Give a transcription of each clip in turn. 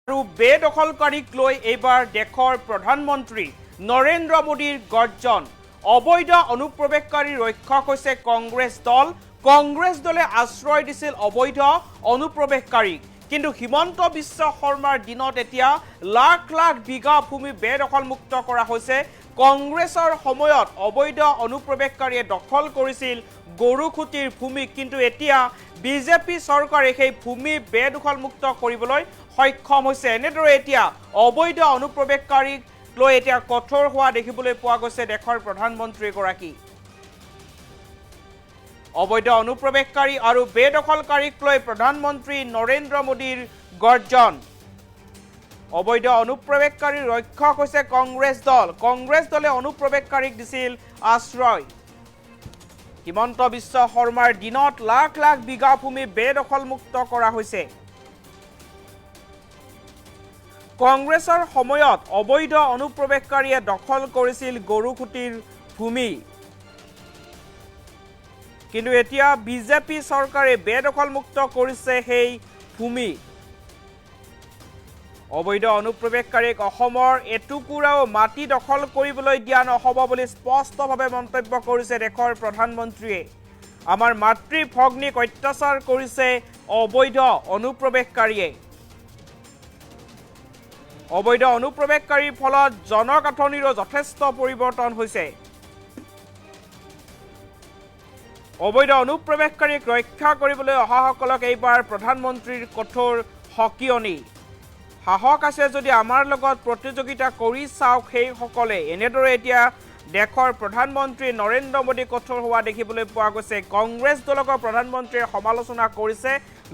আৰু বেদখলকাৰীক লৈ এইবাৰ দেশৰ প্ৰধানমন্ত্ৰী নৰেন্দ্ৰ মোদীৰ গৰ্জন। অবৈধ অনুপ্ৰৱেশকাৰী ৰক্ষক হৈছে কংগ্ৰেছ দল। কংগ্ৰেছ দলে আশ্ৰয় দিছিল অবৈধ অনুপ্ৰৱেশকাৰীক, কিন্তু হিমন্ত বিশ্ব শৰ্মাৰ দিনত এতিয়া লাখ লাখ বিঘা ভূমি বেদখলমুক্ত কৰা হৈছে। কংগ্ৰেছৰ সময়ত অবৈধ অনুপ্ৰৱেশকাৰীয়ে দখল কৰিছিল গৰুখুটিৰ ভূমি, কিন্তু এতিয়া বিজেপি চৰকাৰে সেই ভূমি বেদখলমুক্ত কৰিবলৈ সক্ষম হৈছে। এনেদৰে এতিয়া অবৈধ অনুপ্ৰৱেশকাৰীক লৈ এতিয়া কঠোৰ হোৱা দেখিবলৈ পোৱা গৈছে দেশৰ প্ৰধানমন্ত্ৰীগৰাকী। অবৈধ অনুপ্ৰৱেশকাৰী আৰু বেদখলকাৰীক লৈ প্ৰধানমন্ত্ৰী নৰেন্দ্ৰ মোদীৰ গৰ্জন। অবৈধ অনুপ্ৰৱেশকাৰী ৰক্ষক হৈছে কংগ্ৰেছ দল। কংগ্ৰেছ দলে অনুপ্ৰৱেশকাৰীক দিছিল আশ্ৰয়। হিমন্ত বিশ্ব শৰ্মাৰ দিনত লাখ লাখ বিঘা ভূমি বেদখলমুক্ত কৰা হৈছে। কংগ্ৰেছৰ সময়ত অবৈধ অনুপ্ৰৱেশকাৰীয়ে দখল কৰিছিল গৰুখুটিৰ ভূমি, কিন্তু এতিয়া বিজেপি চৰকাৰে বেদখলমুক্ত কৰিছে সেই ভূমি। অবৈধ অনুপ্ৰৱেশকাৰীক অসমৰ এটুকুৰাও মাটি দখল কৰিবলৈ দিয়া নহ'ব বুলি স্পষ্টভাৱে মন্তব্য কৰিছে দেশৰ প্ৰধানমন্ত্ৰীয়ে। আমাৰ মাতৃ ভগ্নীক অত্যাচাৰ কৰিছে অবৈধ অনুপ্ৰৱেশকাৰীয়ে। অবৈধ অনুপ্ৰৱেশকাৰীৰ ফলত জনগাঁথনিৰো যথেষ্ট পৰিৱৰ্তন হৈছে। অবৈধ অনুপ্ৰৱেশকাৰীক ৰক্ষা কৰিবলৈ অহাসকলক এইবাৰ প্ৰধানমন্ত্ৰীৰ কঠোৰ সকিয়নি। সাহস আছে যদি আমাৰ লগত প্ৰতিযোগিতা কৰি চাওক সেইসকলে। এনেদৰে এতিয়া দেশৰ প্ৰধানমন্ত্ৰী নৰেন্দ্ৰ মোদী কঠোৰ হোৱা দেখিবলৈ পোৱা গৈছে। কংগ্ৰেছ দলক প্ৰধানমন্ত্ৰীয়ে সমালোচনা কৰিছে,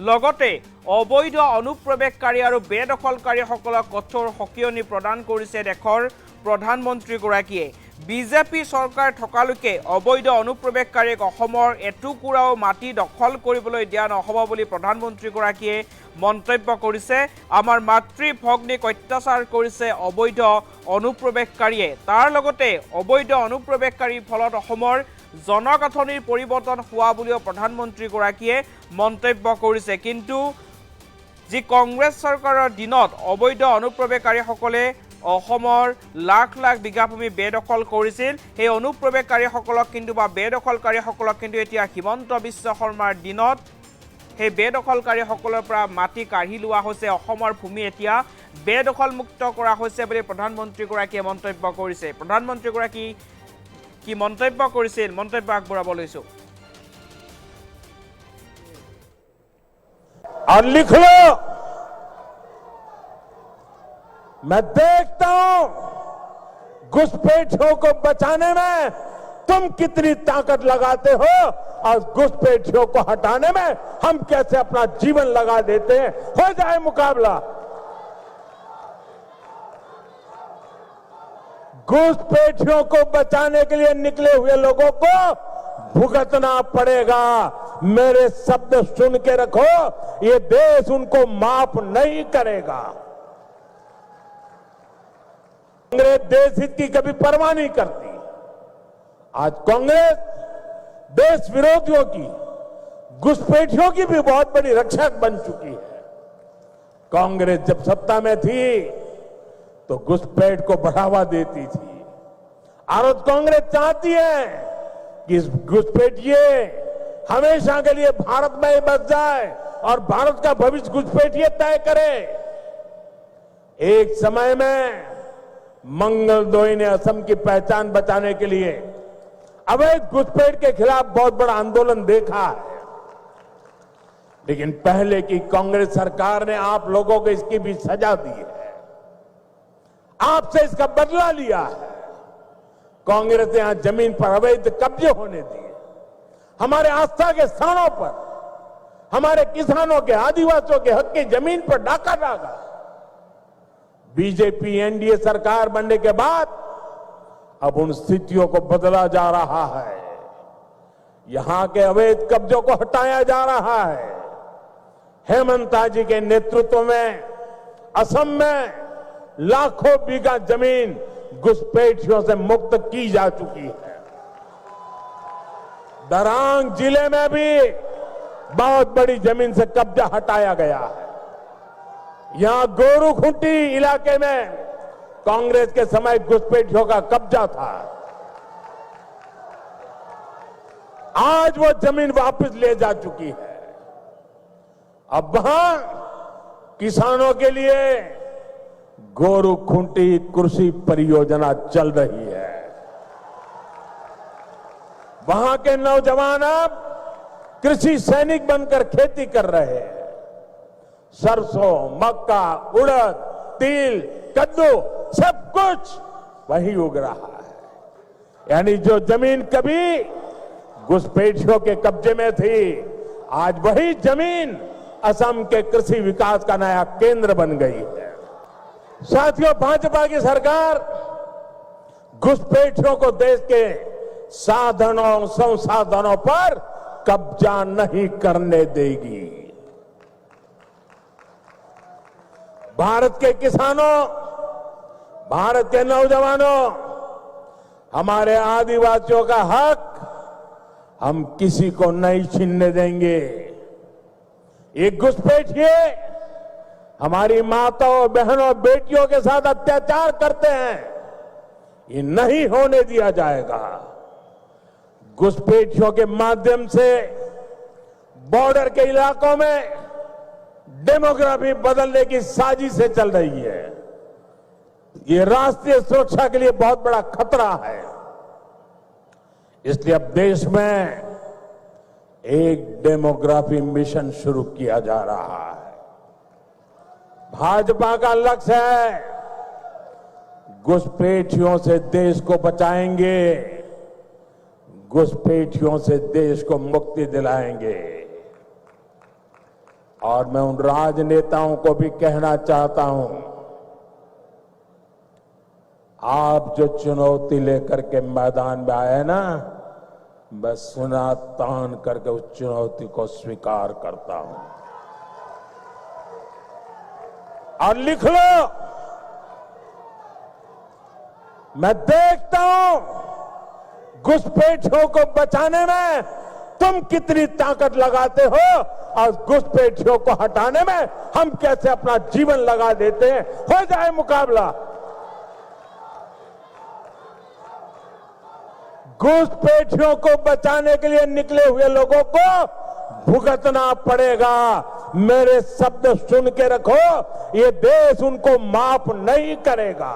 লগতে অবৈধ অনুপ্ৰৱেশকাৰী আৰু বেদখলকাৰীসকলক কঠোৰ সকিয়নি প্ৰদান কৰিছে দেশৰ প্ৰধানমন্ত্ৰীগৰাকীয়ে। বিজেপি চৰকাৰ থকালৈকে অবৈধ অনুপ্ৰৱেশকাৰীক অসমৰ এটুকুৰাও মাটি দখল কৰিবলৈ দিয়া নহ'ব বুলি প্ৰধানমন্ত্ৰীগৰাকীয়ে মন্তব্য কৰিছে। আমাৰ মাতৃ ভগ্নীক অত্যাচাৰ কৰিছে অবৈধ অনুপ্ৰৱেশকাৰীয়ে। তাৰ লগতে অবৈধ অনুপ্ৰৱেশকাৰীৰ ফলত অসমৰ জনগাঁথনিৰ পৰিৱৰ্তন হোৱা বুলিও প্ৰধানমন্ত্ৰীগৰাকীয়ে মন্তব্য কৰিছে। কিন্তু যি কংগ্ৰেছ চৰকাৰৰ দিনত অবৈধ অনুপ্ৰৱেশকাৰীসকলে অসমৰ লাখ লাখ বিঘা ভূমি বেদখল কৰিছিল, সেই অনুপ্ৰৱেশকাৰীসকলক কিন্তু বা বেদখলকাৰীসকলক কিন্তু এতিয়া হিমন্ত বিশ্ব শৰ্মাৰ দিনত সেই বেদখলকাৰীসকলৰ পৰা মাটি কাঢ়ি লোৱা হৈছে। অসমৰ ভূমি এতিয়া বেদখলমুক্ত কৰা হৈছে বুলি প্ৰধানমন্ত্ৰীগৰাকীয়ে মন্তব্য কৰিছে। প্ৰধানমন্ত্ৰীগৰাকী কি মন্তব্য কৰিছিল, মন্তব্য আগবঢ়াব লৈছোঁ। और लिख लो, मैं देखता हूं घुसपैठियों को बचाने में तुम कितनी ताकत लगाते हो और घुसपैठियों को हटाने में हम कैसे अपना जीवन लगा देते हैं। हो जाए मुकाबला। घुसपैठियों को बचाने के लिए निकले हुए लोगों को भुगतना पड़ेगा। मेरे शब्द सुन के रखो, ये देश उनको माफ नहीं करेगा। कांग्रेस देश हित की कभी परवाह नहीं करती। आज कांग्रेस देश विरोधियों की, घुसपैठियों की भी बहुत बड़ी रक्षक बन चुकी है। कांग्रेस जब सत्ता में थी तो घुसपैठ को बढ़ावा देती थी। और कांग्रेस चाहती है कि घुसपैठिए हमेशा के लिए भारत में ही बस जाए और भारत का भविष्य घुसपैठिए तय करे। एक समय में मंगलदोई ने असम की पहचान बचाने के लिए अवैध घुसपैठ के खिलाफ बहुत बड़ा आंदोलन देखा है, लेकिन पहले की कांग्रेस सरकार ने आप लोगों को इसकी भी सजा दी है, आपसे इसका बदला लिया है। कांग्रेस ने यहां जमीन पर अवैध कब्जे होने दिए, हमारे आस्था के स्थानों पर हमारे किसानों के, आदिवासियों के हक की जमीन पर डाका डाला। बीजेपी एनडीए सरकार बनने के बाद अब उन स्थितियों को बदला जा रहा है। यहां के अवैध कब्जों को हटाया जा रहा है। हेमंत जी के नेतृत्व में असम में लाखों बीघा जमीन घुसपैठियों से मुक्त की जा चुकी है। दरांग जिले में भी बहुत बड़ी जमीन से कब्जा हटाया गया है। यहां गोरूखुंटी इलाके में कांग्रेस के समय घुसपैठियों का कब्जा था। आज वो जमीन वापस ले जा चुकी है। अब वहां किसानों के लिए गोरूखुंटी कृषि परियोजना चल रही है। वहां के नौजवान अब कृषि सैनिक बनकर खेती कर रहे हैं। सरसों, मक्का, उड़द, तिल, कद्दू सब कुछ वही उग रहा है। यानी जो जमीन कभी घुसपैठियों के कब्जे में थी, आज वही जमीन असम के कृषि विकास का नया केंद्र बन गई है। साथियों, भाजपा की सरकार घुसपैठियों को देश के साधनों संसाधनों पर कब्जा नहीं करने देगी। भारत के किसानों, भारत के नौजवानों, हमारे आदिवासियों का हक हम किसी को नहीं छीनने देंगे। ये घुसपैठिए हमारी माताओं, बहनों, बेटियों के साथ अत्याचार करते हैं, ये नहीं होने दिया जाएगा। घुसपैठियों के माध्यम से बॉर्डर के इलाकों में डेमोग्राफी बदलने की साजिशें चल रही है। ये राष्ट्रीय सुरक्षा के लिए बहुत बड़ा खतरा है। इसलिए अब देश में एक डेमोग्राफी मिशन शुरू किया जा रहा है। भाजपा का लक्ष्य है घुसपैठियों से देश को बचाएंगे, घुसपैठियों से देश को मुक्ति दिलाएंगे। और मैं उन राजनेताओं को भी कहना चाहता हूं, आप जो चुनौती लेकर के मैदान में आए ना, मैं सुना तान करके उस चुनौती को स्वीकार करता हूं। और लिख लो, मैं देखता हूं घुसपैठियों को बचाने में तुम कितनी ताकत लगाते हो और घुसपैठियों को हटाने में हम कैसे अपना जीवन लगा देते हैं। हो जाए मुकाबला। घुसपैठियों को बचाने के लिए निकले हुए लोगों को भुगतना पड़ेगा। मेरे शब्द सुन के रखो, ये देश उनको माफ नहीं करेगा।